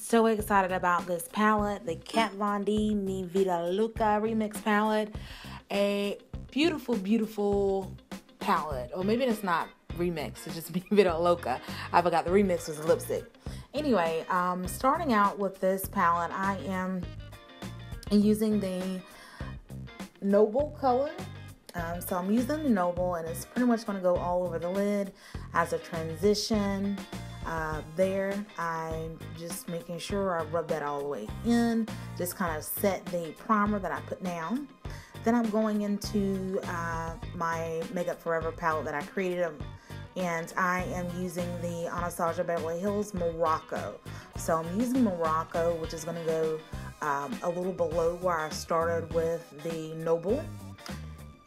So excited about this palette, the Kat Von D Mi Vida Loca remix palette. A beautiful, beautiful palette. Or maybe it's not remix, it's just Mi Vida Loca. I forgot the remix was lipstick. Anyway, starting out with this palette, I am using the Noble color. So I'm using the Noble, and it's pretty much going to go all over the lid as a transition. There, I'm just making sure I rub that all the way in, just kind of set the primer that I put down. Then I'm going into my Makeup Forever palette that I created, and I am using the Anastasia Beverly Hills Morocco. So I'm using Morocco, which is going to go a little below where I started with the Noble,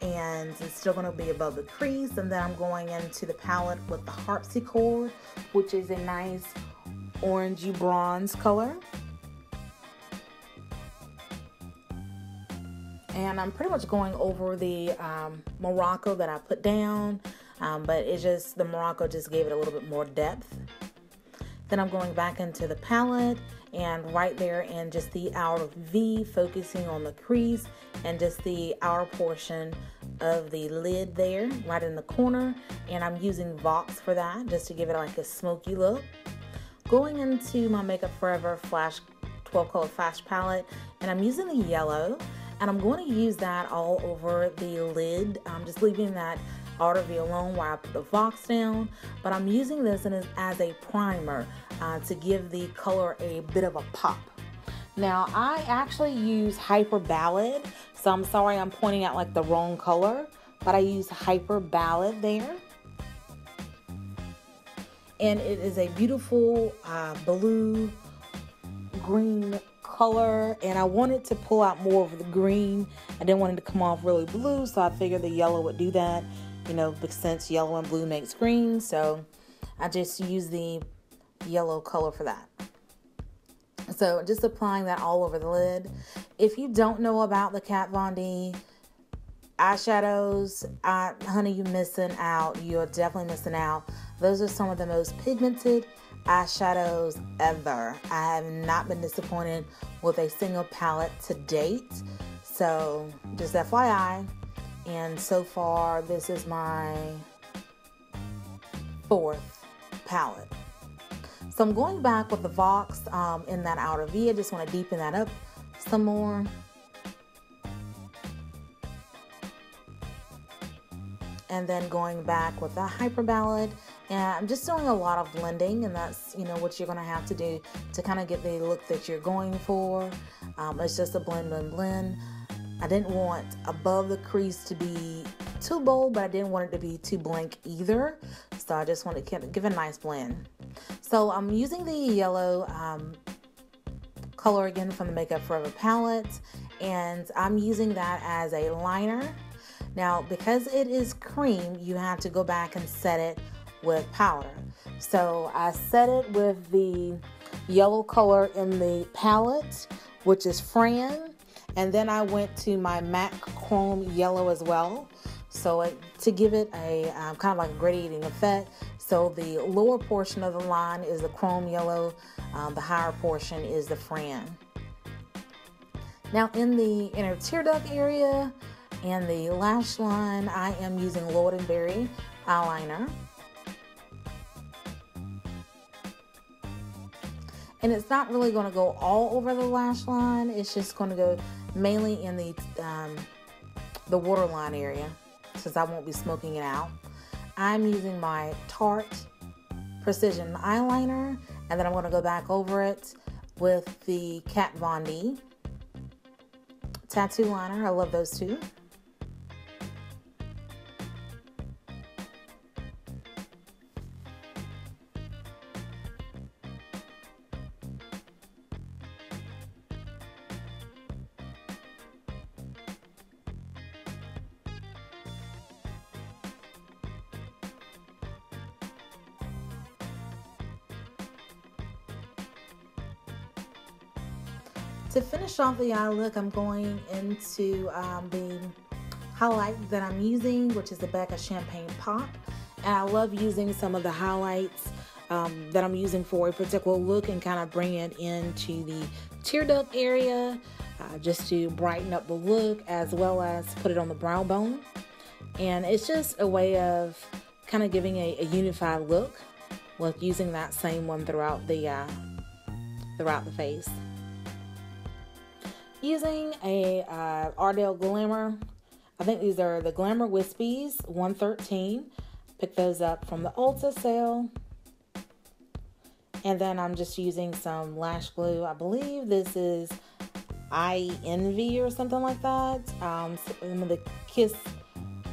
and it's still going to be above the crease. And then I'm going into the palette with the Harpsichord, which is a nice orangey bronze color. And I'm pretty much going over the Morocco that I put down, but it's just, the Morocco just gave it a little bit more depth. Then I'm going back into the palette, and right there in just the outer V, focusing on the crease and just the outer portion of the lid there, right in the corner. And I'm using Vox for that, just to give it like a smoky look. Going into my Makeup Forever Flash 12 Color Flash palette, and I'm using the yellow, and I'm going to use that all over the lid. I'm just leaving that outer V alone while I put the Vox down, but I'm using this as a primer to give the color a bit of a pop. Now, I actually use HYPERBALLAD, so I'm sorry I'm pointing out like the wrong color, but I use HYPERBALLAD there. And it is a beautiful blue green color, and I wanted to pull out more of the green. I didn't want it to come off really blue, so I figured the yellow would do that, you know, since yellow and blue makes green. So I just use the yellow color for that. So just applying that all over the lid. If you don't know about the Kat Von D eyeshadows, honey, you're missing out. You're definitely missing out. Those are some of the most pigmented eyeshadows ever. I have not been disappointed with a single palette to date. So just FYI. And so far, this is my 4th palette. So I'm going back with the Vox in that outer V. I just want to deepen that up some more. And then going back with the HYPERBALLAD. And I'm just doing a lot of blending, and that's, you know, what you're going to have to do to kind of get the look that you're going for. It's just a blend, blend, blend. I didn't want above the crease to be too bold, but I didn't want it to be too blank either. So I just want to give a nice blend. So I'm using the yellow color again from the Makeup Forever palette, and I'm using that as a liner. Now, because it is cream, you have to go back and set it with powder. So I set it with the yellow color in the palette, which is Fran. And then I went to my MAC Chrome Yellow as well. So to give it a kind of like a gradiating effect. So the lower portion of the line is the Chrome Yellow. The higher portion is the Fran. Now in the inner tear duct area and the lash line, I am using Lord & Berry eyeliner. And it's not really going to go all over the lash line. It's just going to go mainly in the waterline area, since I won't be smoking it out. I'm using my Tarte Precision eyeliner, and then I'm going to go back over it with the Kat Von D tattoo liner. I love those two. To finish off the eye look, I'm going into the highlight that I'm using, which is the BECCA Champagne Pop. And I love using some of the highlights that I'm using for a particular look and kind of bring it into the tear duct area, just to brighten up the look as well as put it on the brow bone. And it's just a way of kind of giving a unified look with using that same one throughout the face. Using a Ardell Glamour, I think these are the Glamour Wispies 113. Pick those up from the Ulta sale. And then I'm just using some lash glue. I believe this is I Envy or something like that. Some of the Kiss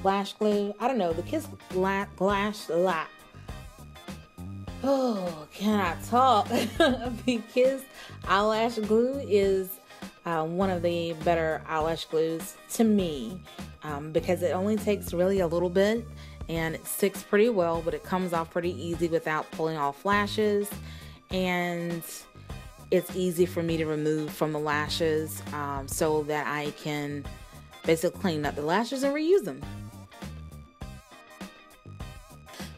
lash glue. I don't know, the Kiss oh, can I talk? The Kiss eyelash glue is one of the better eyelash glues to me, because it only takes really a little bit and it sticks pretty well, but it comes off pretty easy without pulling off lashes, and it's easy for me to remove from the lashes, so that I can basically clean up the lashes and reuse them.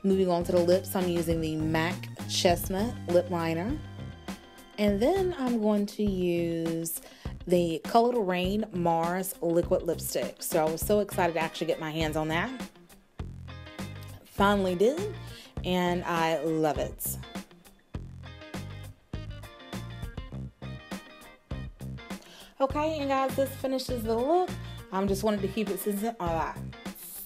Moving on to the lips, I'm using the MAC Chestnut lip liner, and then I'm going to use the Color Rain Mars liquid lipstick. So I was so excited to actually get my hands on that. Finally did, and I love it. Okay, and guys, this finishes the look. I just wanted to keep it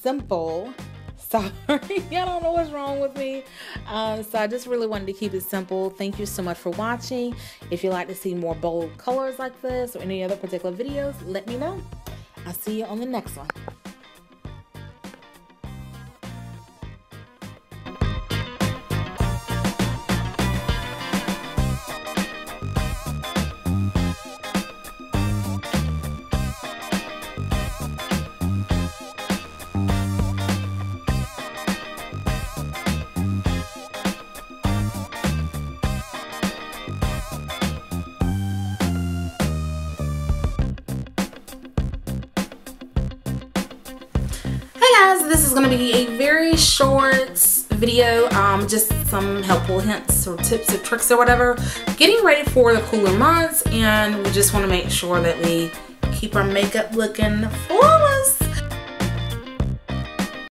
simple. Sorry, I don't know what's wrong with me. So I just really wanted to keep it simple. Thank you so much for watching. If you'd like to see more bold colors like this or any other particular videos, let me know. I'll see you on the next one. This is going to be a very short video, just some helpful hints or tips or tricks or whatever, getting ready for the cooler months, and we just want to make sure that we keep our makeup looking flawless.